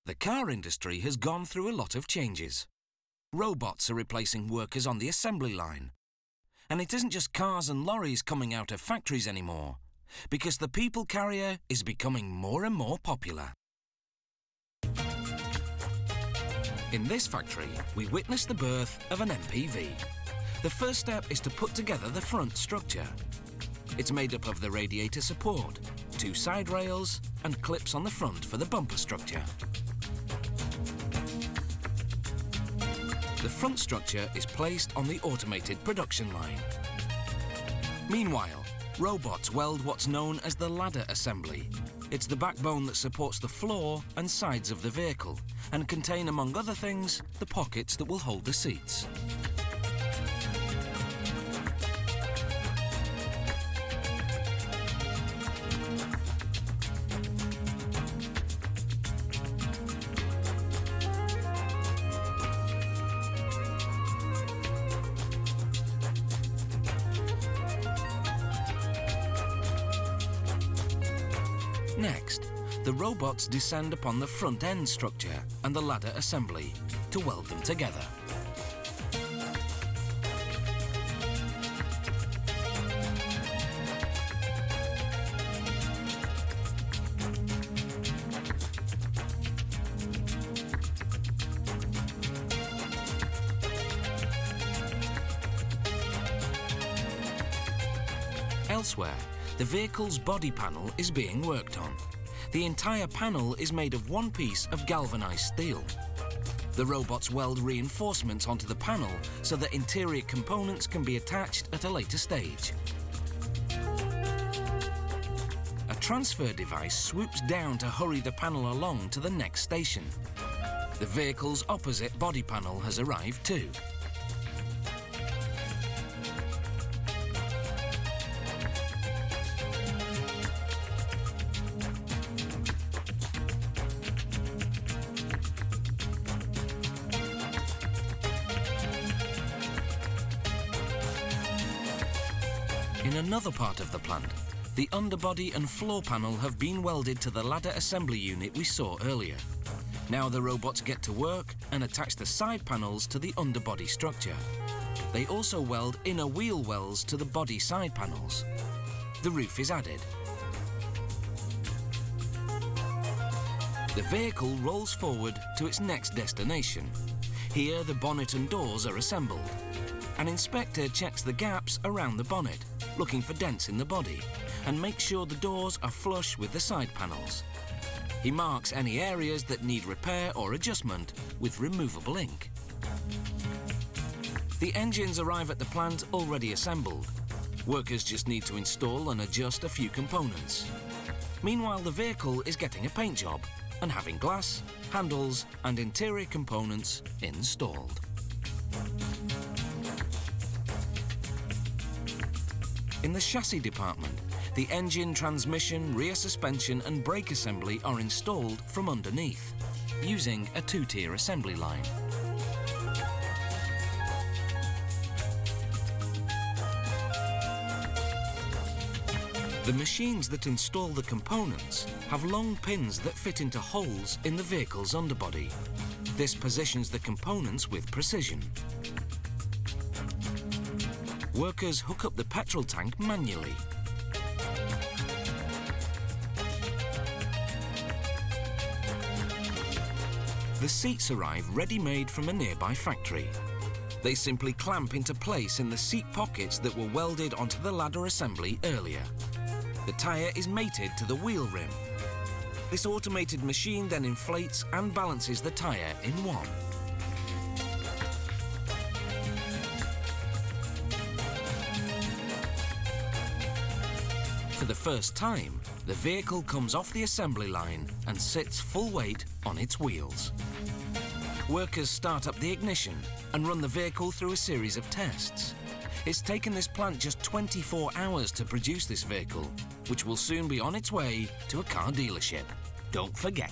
The car industry has gone through a lot of changes. Robots are replacing workers on the assembly line. And it isn't just cars and lorries coming out of factories anymore, because the people carrier is becoming more and more popular. In this factory, we witness the birth of an MPV. The first step is to put together the front structure. It's made up of the radiator support, 2 side rails and clips on the front for the bumper structure. The front structure is placed on the automated production line. Meanwhile, robots weld what's known as the ladder assembly. It's the backbone that supports the floor and sides of the vehicle and contain, among other things, the pockets that will hold the seats. Next, the robots descend upon the front end structure and the ladder assembly to weld them together. Elsewhere, the vehicle's body panel is being worked on. The entire panel is made of one piece of galvanized steel. The robots weld reinforcements onto the panel so that interior components can be attached at a later stage. A transfer device swoops down to hurry the panel along to the next station. The vehicle's opposite body panel has arrived too. In another part of the plant, the underbody and floor panel have been welded to the ladder assembly unit we saw earlier. Now the robots get to work and attach the side panels to the underbody structure. They also weld inner wheel wells to the body side panels. The roof is added. The vehicle rolls forward to its next destination. Here the bonnet and doors are assembled. An inspector checks the gaps around the bonnet, looking for dents in the body, and makes sure the doors are flush with the side panels. He marks any areas that need repair or adjustment with removable ink. The engines arrive at the plant already assembled. Workers just need to install and adjust a few components. Meanwhile, the vehicle is getting a paint job and having glass, handles and interior components installed. In the chassis department, the engine, transmission, rear suspension and brake assembly are installed from underneath, using a 2-tier assembly line. The machines that install the components have long pins that fit into holes in the vehicle's underbody. This positions the components with precision. Workers hook up the petrol tank manually. The seats arrive ready-made from a nearby factory. They simply clamp into place in the seat pockets that were welded onto the ladder assembly earlier. The tyre is mated to the wheel rim. This automated machine then inflates and balances the tyre in one. For the first time, the vehicle comes off the assembly line and sits full weight on its wheels. Workers start up the ignition and run the vehicle through a series of tests. It's taken this plant just 24 hours to produce this vehicle, which will soon be on its way to a car dealership. Don't forget.